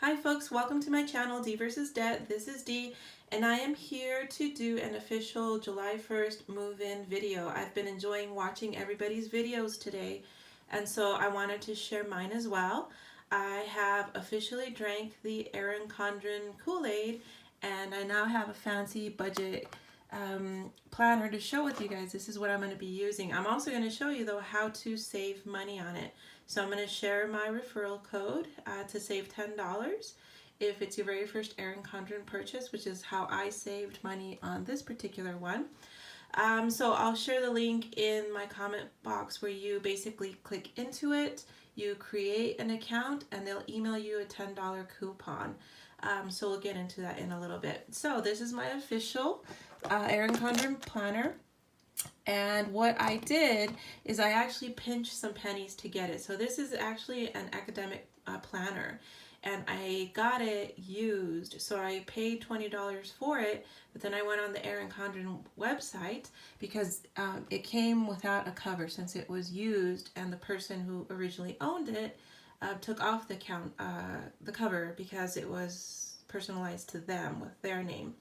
Hi folks, welcome to my channel, D versus Debt. This is D, and I am here to do an official July 1st move-in video. I've been enjoying watching everybody's videos today, and so I wanted to share mine as well. I have officially drank the Erin Condren Kool-Aid, and I now have a fancy budget planner to show with you guys. This is what I'm going to be using. I'm also going to show you though how to save money on it. So I'm going to share my referral code to save $10 if it's your very first Erin Condren purchase, which is how I saved money on this particular one. So I'll share the link in my comment box where you basically click into it, you create an account, and they'll email you a $10 coupon. So we'll get into that in a little bit. So this is my official Erin Condren planner. And what I did is I actually pinched some pennies to get it. So this is actually an academic planner, and I got it used. So I paid $20 for it, but then I went on the Erin Condren website because it came without a cover since it was used, and the person who originally owned it took off the cover because it was personalized to them with their name.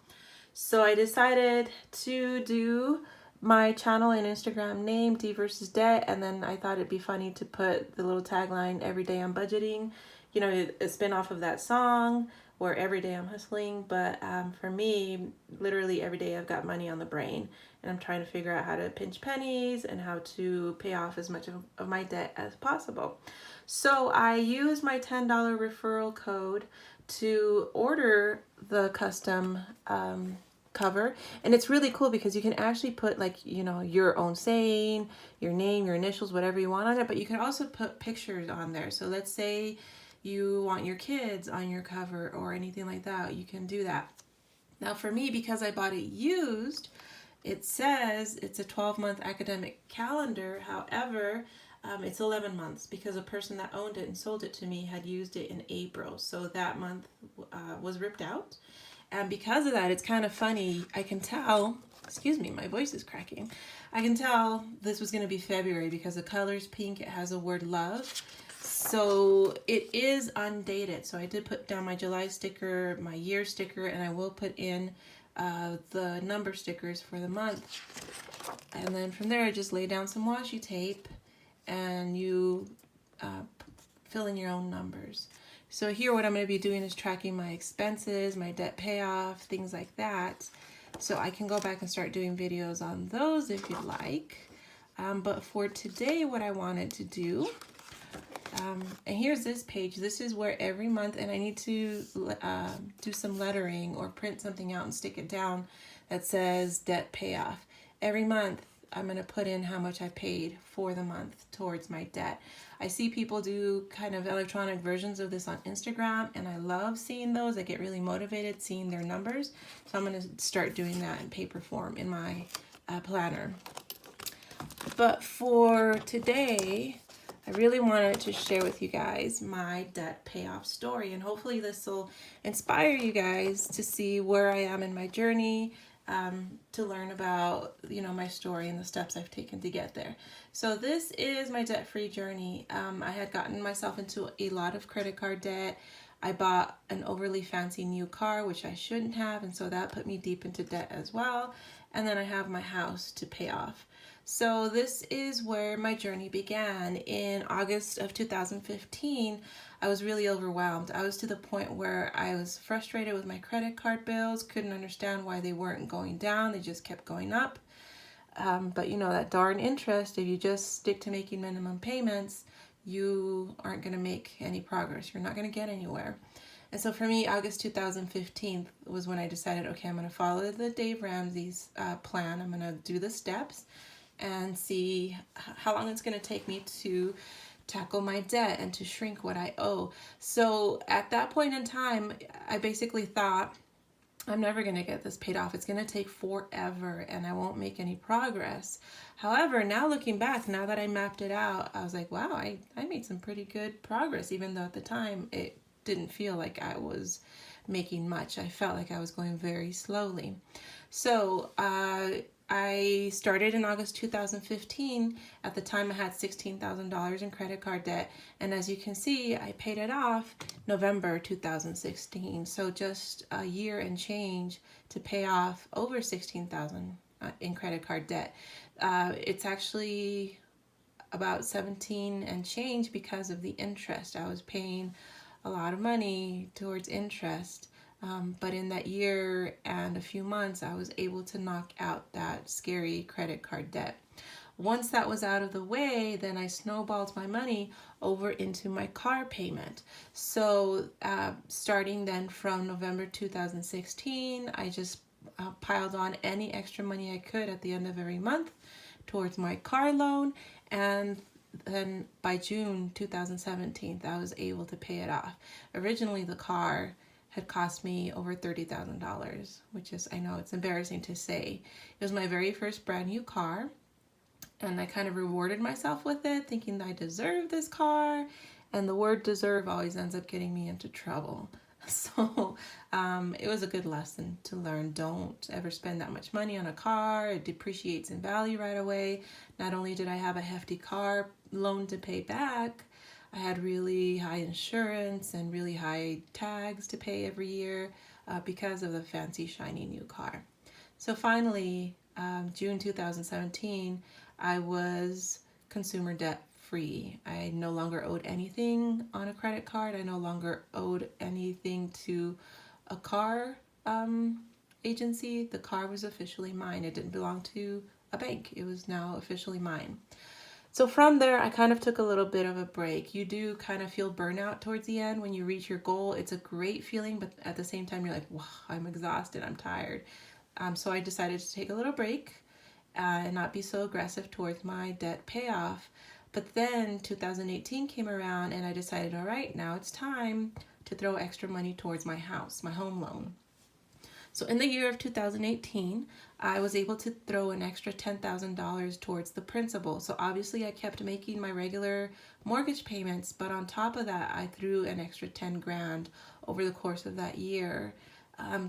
So I decided to do my channel and Instagram name, D versus Debt, and then I thought it'd be funny to put the little tagline, "Every day I'm budgeting," you know, a spin off of that song, where every day I'm hustling. But for me, literally every day I've got money on the brain, and I'm trying to figure out how to pinch pennies and how to pay off as much of my debt as possible. So I use my $10 referral code to order the custom cover, and it's really cool because you can actually put, like, you know, your own saying, your name, your initials, whatever you want on it, but you can also put pictures on there. So let's say you want your kids on your cover or anything like that, you can do that. Now for me, because I bought it used, it says it's a 12-month academic calendar. However, it's 11 months because a person that owned it and sold it to me had used it in April, so that month was ripped out. And because of that, it's kind of funny. I can tell, excuse me, my voice is cracking. I can tell this was going to be February because the color's pink. It has a word love. So it is undated. So I did put down my July sticker, my year sticker, and I will put in the number stickers for the month. And then from there, I just lay down some washi tape and you fill in your own numbers. So here what I'm going to be doing is tracking my expenses, my debt payoff, things like that. So I can go back and start doing videos on those if you'd like. But for today, what I wanted to do, and here's this page. This is where every month, and I need to do some lettering or print something out and stick it down that says debt payoff. Every month, I'm going to put in how much I paid for the month towards my debt. I see people do kind of electronic versions of this on Instagram, and I love seeing those. I get really motivated seeing their numbers. So I'm going to start doing that in paper form in my planner. But for today, I really wanted to share with you guys my debt payoff story, and hopefully this will inspire you guys to see where I am in my journey, to learn about, you know, my story and the steps I've taken to get there. So this is my debt-free journey. I had gotten myself into a lot of credit card debt. I bought an overly fancy new car, which I shouldn't have, and so that put me deep into debt as well. And then I have my house to pay off. So this is where my journey began. In August of 2015, I was really overwhelmed. I was to the point where I was frustrated with my credit card bills, couldn't understand why they weren't going down, they just kept going up. But you know, that darn interest, if you just stick to making minimum payments, you aren't going to make any progress. You're not going to get anywhere. And so for me, August 2015 was when I decided, okay, I'm going to follow the Dave Ramsey's plan. I'm going to do the steps and see how long it's going to take me to tackle my debt and to shrink what I owe. So at that point in time, I basically thought, I'm never going to get this paid off. It's going to take forever and I won't make any progress. However, now looking back, now that I mapped it out, I was like, wow, I made some pretty good progress, even though at the time it didn't feel like I was making much. I felt like I was going very slowly. So I started in August 2015. At the time, I had $16,000 in credit card debt. And as you can see, I paid it off November 2016. So just a year and change to pay off over $16,000 in credit card debt. It's actually about 17 and change because of the interest. I was paying a lot of money towards interest. But in that year and a few months, I was able to knock out that scary credit card debt. Once that was out of the way, then I snowballed my money over into my car payment. So starting then from November 2016, I just piled on any extra money I could at the end of every month towards my car loan, and then by June 2017, I was able to pay it off. Originally, the car had cost me over $30,000, which is, I know it's embarrassing to say. It was my very first brand new car, and I kind of rewarded myself with it, thinking that I deserve this car, and the word deserve always ends up getting me into trouble. So it was a good lesson to learn. Don't ever spend that much money on a car. It depreciates in value right away. Not only did I have a hefty car loan to pay back, I had really high insurance and really high tags to pay every year because of the fancy, shiny new car. So finally, June 2017, I was consumer debt free. I no longer owed anything on a credit card. I no longer owed anything to a car agency. The car was officially mine. It didn't belong to a bank. It was now officially mine. So from there, I kind of took a little bit of a break. You do kind of feel burnout towards the end when you reach your goal. It's a great feeling, but at the same time, you're like, wow, I'm exhausted, I'm tired. So I decided to take a little break and not be so aggressive towards my debt payoff. But then 2018 came around and I decided, all right, now it's time to throw extra money towards my house, my home loan. So in the year of 2018, I was able to throw an extra $10,000 towards the principal. So obviously I kept making my regular mortgage payments, but on top of that, I threw an extra 10 grand over the course of that year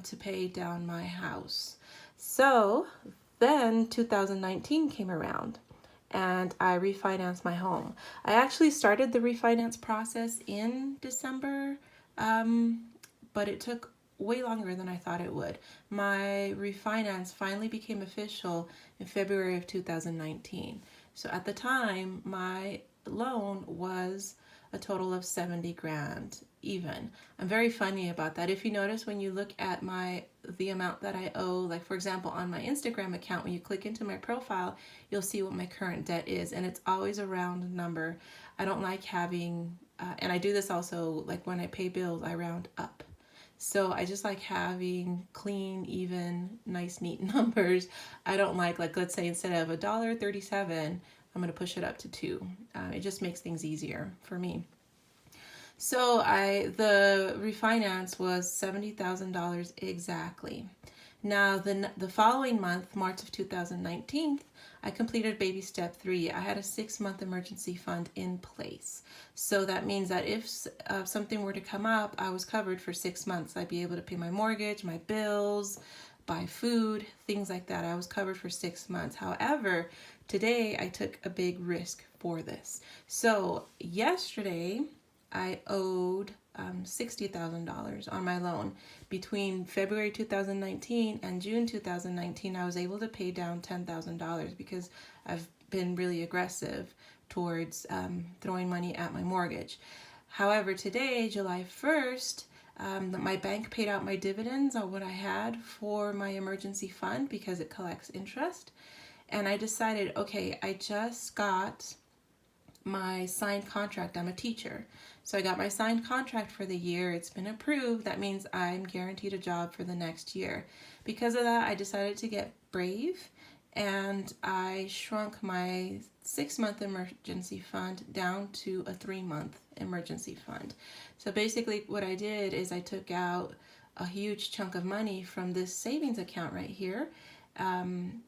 to pay down my house. So then 2019 came around and I refinanced my home. I actually started the refinance process in December, but it took way longer than I thought it would. My refinance finally became official in February of 2019. So at the time, my loan was a total of 70 grand even. I'm very funny about that. If you notice, when you look at the amount that I owe, like for example on my Instagram account, when you click into my profile, you'll see what my current debt is, and it's always a round number. I don't like having and I do this also, like when I pay bills, I round up. So I just like having clean, even, nice, neat numbers. I don't like let's say instead of $1.37, I'm going to push it up to $2. It just makes things easier for me. So the refinance was $70,000 exactly. Now the following month, March of 2019, I completed baby step 3. I had a 6-month emergency fund in place. So that means that if something were to come up, I was covered for 6 months. I'd be able to pay my mortgage, my bills, buy food, things like that. I was covered for 6 months. However, today I took a big risk for this. So yesterday I owed $60,000 on my loan. Between February 2019 and June 2019, I was able to pay down $10,000 because I've been really aggressive towards throwing money at my mortgage. However, today, July 1st, my bank paid out my dividends on what I had for my emergency fund because it collects interest. And I decided, okay, I just got my signed contract. I'm a teacher. So I got my signed contract for the year. It's been approved. That means I'm guaranteed a job for the next year. Because of that, I decided to get brave and I shrunk my 6-month emergency fund down to a 3-month emergency fund. So basically what I did is I took out a huge chunk of money from this savings account right here and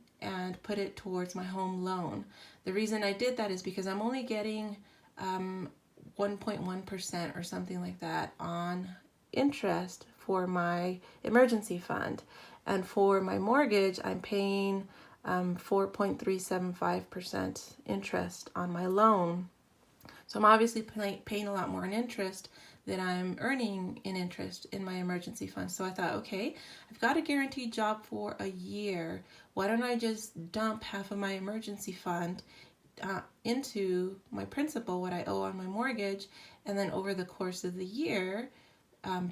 put it towards my home loan. The reason I did that is because I'm only getting 1.1% or something like that on interest for my emergency fund. And for my mortgage, I'm paying 4.375% interest on my loan. So I'm obviously paying a lot more in interest than I'm earning in interest in my emergency fund. So I thought, okay, I've got a guaranteed job for a year. Why don't I just dump half of my emergency fund into my principal, what I owe on my mortgage, and then over the course of the year,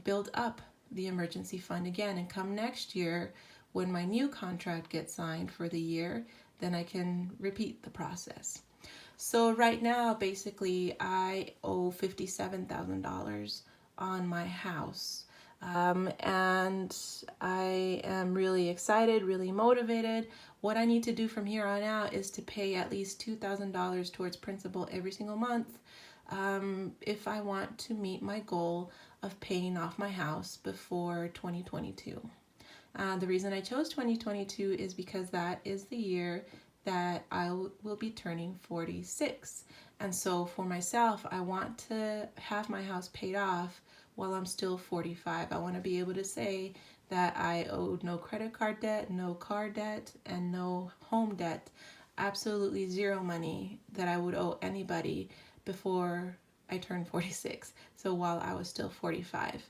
build up the emergency fund again. And come next year, when my new contract gets signed for the year, then I can repeat the process. So right now, basically, I owe $57,000 on my house. And I am really excited, really motivated. What I need to do from here on out is to pay at least $2,000 towards principal every single month if I want to meet my goal of paying off my house before 2022. The reason I chose 2022 is because that is the year that I will be turning 46. And so for myself, I want to have my house paid off while I'm still 45. I want to be able to say that I owed no credit card debt, no car debt, and no home debt. Absolutely zero money that I would owe anybody before I turned 46. So while I was still 45.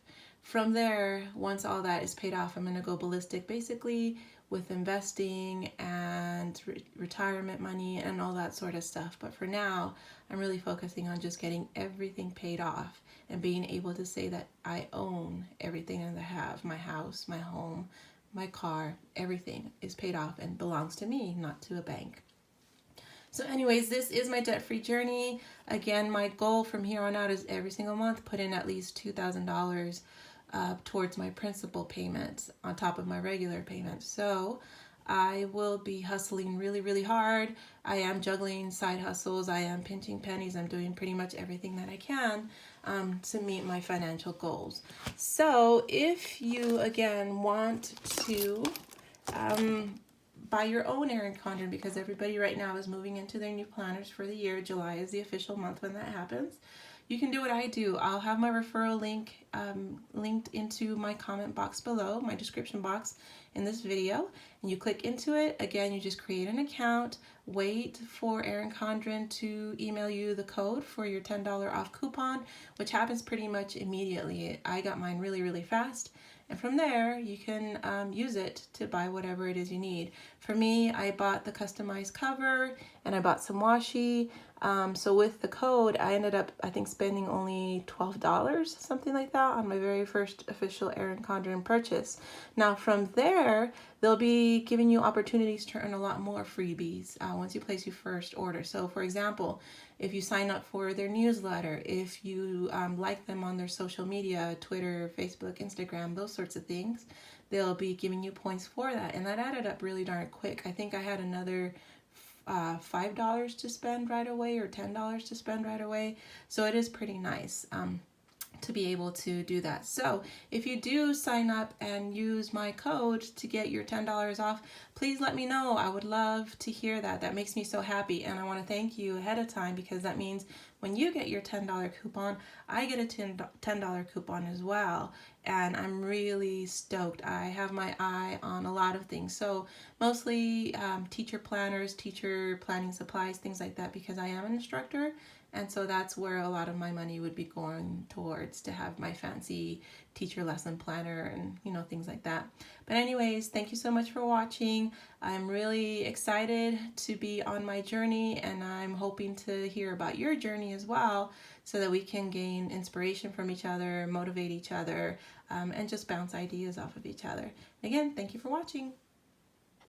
From there, once all that is paid off, I'm going to go ballistic basically with investing and retirement money and all that sort of stuff. But for now, I'm really focusing on just getting everything paid off and being able to say that I own everything that I have. My house, my home, my car, everything is paid off and belongs to me, not to a bank. So anyways, this is my debt-free journey. Again, my goal from here on out is every single month put in at least $2,000 towards my principal payments on top of my regular payments. So I will be hustling really, really hard. I am juggling side hustles. I am pinching pennies. I'm doing pretty much everything that I can to meet my financial goals. So if you, again, want to buy your own Erin Condren, because everybody right now is moving into their new planners for the year. July is the official month when that happens. You can do what I do. I'll have my referral link linked into my comment box below, my description box in this video. And you click into it. Again, you just create an account, wait for Erin Condren to email you the code for your $10 off coupon, which happens pretty much immediately. I got mine really, really fast. And from there, you can use it to buy whatever it is you need. For me, I bought the customized cover and I bought some washi. So with the code, I ended up, I think, spending only $12, something like that, on my very first official Erin Condren purchase. Now from there, they'll be giving you opportunities to earn a lot more freebies once you place your first order. So for example, if you sign up for their newsletter, if you like them on their social media, Twitter, Facebook, Instagram, those sorts of things, they'll be giving you points for that. And that added up really darn quick. I think I had another $5 to spend right away or $10 to spend right away. So it is pretty nice to be able to do that. So if you do sign up and use my code to get your $10 off, please let me know. I would love to hear that. That makes me so happy. And I want to thank you ahead of time, because that means when you get your $10 coupon, I get a $10 coupon as well. And I'm really stoked. I have my eye on a lot of things. So mostly teacher planners, teacher planning supplies, things like that, because I am an instructor. And so that's where a lot of my money would be going towards, to have my fancy teacher lesson planner and, you know, things like that. But anyways, thank you so much for watching. I'm really excited to be on my journey, and I'm hoping to hear about your journey as well, so that we can gain inspiration from each other, motivate each other, and just bounce ideas off of each other. Again, thank you for watching.